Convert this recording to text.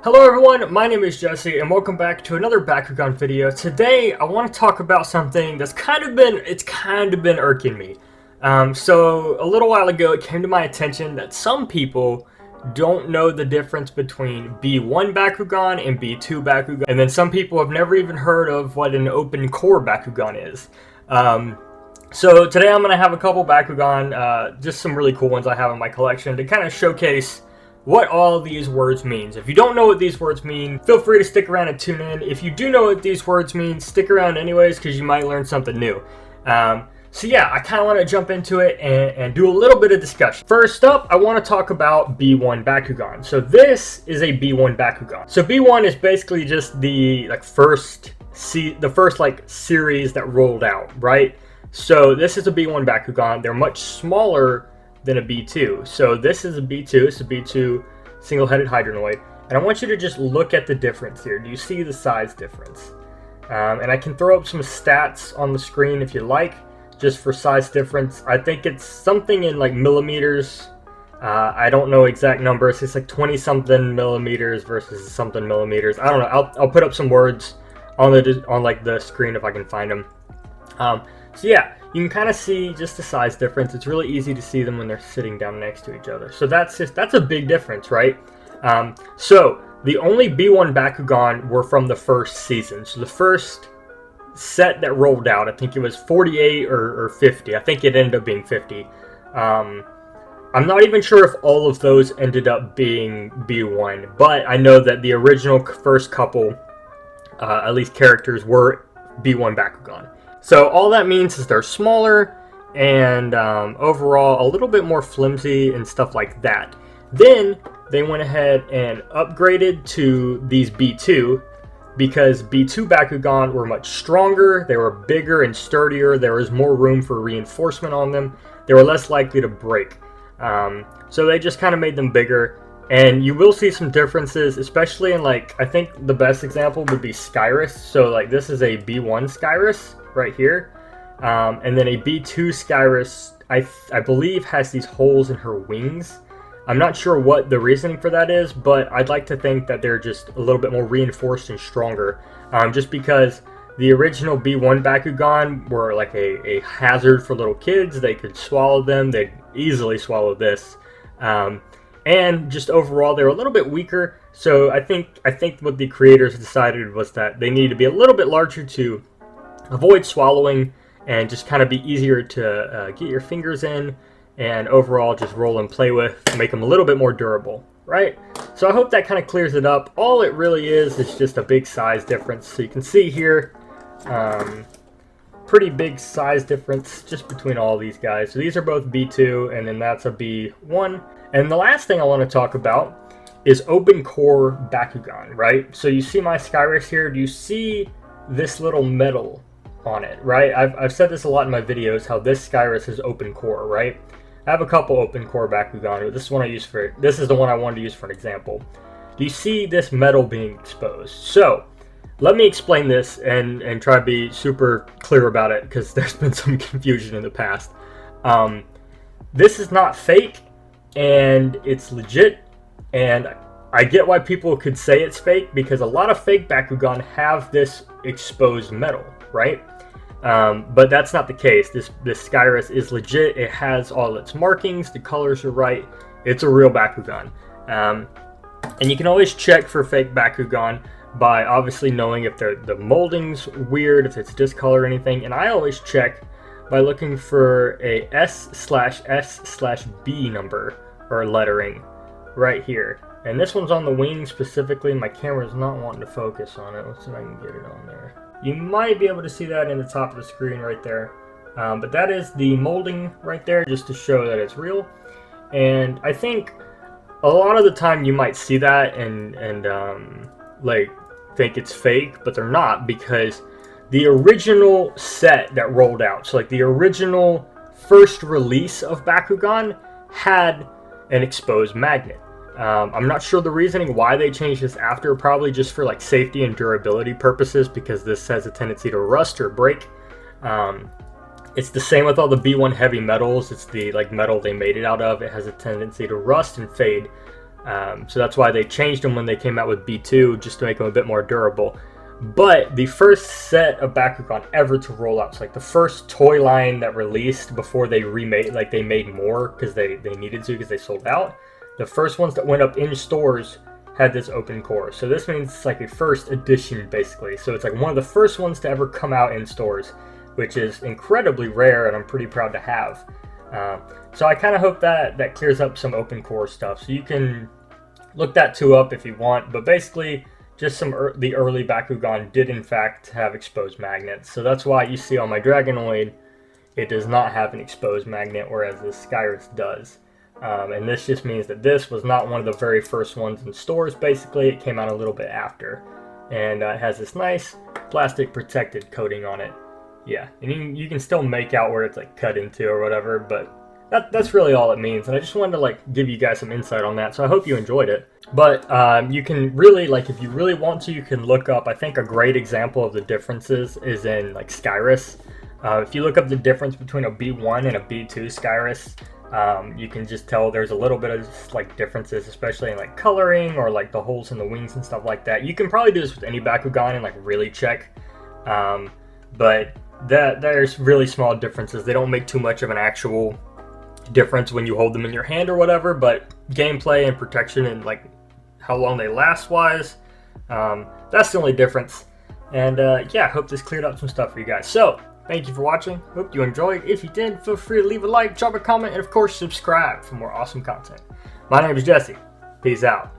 Hello everyone, my name is Jesse and welcome back to another Bakugan video. Today I want to talk about something that's kind of been irking me. So a little while ago it came to my attention that some people don't know the difference between B1 Bakugan and B2 Bakugan, and then some people have never even heard of what an open core Bakugan is. So today I'm going to have a couple Bakugan, just some really cool ones I have in my collection to kind of showcase what all these words means. If you don't know what these words mean, feel free to stick around and tune in. If you do know what these words mean, stick around anyways because you might learn something new. So yeah, I kind of want to jump into it and do a little bit of discussion. First up, I want to talk about B1 Bakugan. So this is a B1 Bakugan. So B1 is basically just the first series that rolled out, right? So this is a B1 Bakugan. They're much smaller than a B2. So this is a B2. It's a B2 single-headed Hydronoid. And I want you to just look at the difference here. Do you see the size difference? And I can throw up some stats on the screen if you like, just for size difference. I think it's something in like millimeters. I don't know exact numbers. It's like 20-something millimeters versus something millimeters. I don't know. I'll put up some words on the screen if I can find them. So yeah, you can kind of see just the size difference. It's really easy to see them when they're sitting down next to each other. So that's a big difference, right? So the only B1 Bakugan were from the first season. So the first set that rolled out, I think it was 48 or 50. I think it ended up being 50. I'm not even sure if all of those ended up being B1, but I know that the original first couple, at least characters, were B1 Bakugan. So all that means is they're smaller and overall a little bit more flimsy and stuff like that. Then they went ahead and upgraded to these B2 because B2 Bakugan were much stronger, they were bigger and sturdier, there was more room for reinforcement on them, they were less likely to break. So they just kind of made them bigger. And you will see some differences, especially in I think the best example would be Skyrus. So this is a B1 Skyrus right here. And then a B2 Skyrus, I believe, has these holes in her wings. I'm not sure what the reasoning for that is, but I'd like to think that they're just a little bit more reinforced and stronger. Just because the original B1 Bakugan were like a hazard for little kids. They could swallow them. They'd easily swallow this. And just overall, they were a little bit weaker. So I think what the creators decided was that they needed to be a little bit larger to avoid swallowing and just kind of be easier to get your fingers in and overall just roll and play with, make them a little bit more durable, right? So I hope that kind of clears it up. All it really is just a big size difference. So you can see here, pretty big size difference just between all these guys. So these are both B2 and then that's a B1. And the last thing I want to talk about is open core Bakugan, right? So you see my Skyrus here. Do you see this little metal on it, right? I've said this a lot in my videos, how this Skyrus is open core, right? I have a couple open core Bakugan. This is the one I wanted to use for an example. Do you see this metal being exposed? So let me explain this and try to be super clear about it because there's been some confusion in the past. This is not fake. And it's legit, and I get why people could say it's fake because a lot of fake Bakugan have this exposed metal, right? But that's not the case. This Skyrus is legit. It has all its markings. The colors are right. It's a real Bakugan. And you can always check for fake Bakugan by obviously knowing if the molding's weird, if it's discolored or anything. And I always check by looking for a S/S/B number or lettering right here. And this one's on the wing specifically. My camera's not wanting to focus on it. Let's see if I can get it on there. You might be able to see that in the top of the screen right there. But that is the molding right there just to show that it's real. And I think a lot of the time you might see that and think it's fake, but they're not because the original set that rolled out, so the original first release of Bakugan had an exposed magnet. I'm not sure the reasoning why they changed this after, probably just for safety and durability purposes because this has a tendency to rust or break. It's the same with all the B1 heavy metals. It's the metal they made it out of. It has a tendency to rust and fade. So that's why they changed them when they came out with B2, just to make them a bit more durable. But the first set of Bakugan ever to roll out, so like the first toy line that released before they remade, like they made more because they needed to because they sold out. The first ones that went up in stores had this open core. So this means it's like a first edition basically. So it's like one of the first ones to ever come out in stores, which is incredibly rare and I'm pretty proud to have. So I kind of hope that clears up some open core stuff. So you can look that too up if you want, but basically just the early Bakugan did in fact have exposed magnets. So that's why you see on my Dragonoid, it does not have an exposed magnet, whereas the Skyrus does. And this just means that this was not one of the very first ones in stores, basically. It came out a little bit after. And it has this nice plastic protected coating on it. Yeah, and you can still make out where it's like cut into or whatever, but that's really all it means. And I just wanted to like give you guys some insight on that, so I hope you enjoyed it. But you can really, like, if you really want to, you can look up, I think a great example of the differences is in like Skyrus. If you look up the difference between a B1 and a B2 Skyrus, you can just tell there's a little bit of like differences, especially in like coloring or like the holes in the wings and stuff like that. You can probably do this with any Bakugan and like really check, but there's really small differences. They don't make too much of an actual difference when you hold them in your hand or whatever, but gameplay and protection and like how long they last wise, that's the only difference. And yeah, I hope this cleared up some stuff for you guys. So thank you for watching. Hope you enjoyed. If you did, feel free to leave a like, drop a comment, and of course subscribe for more awesome content. My name is Jesse. Peace out.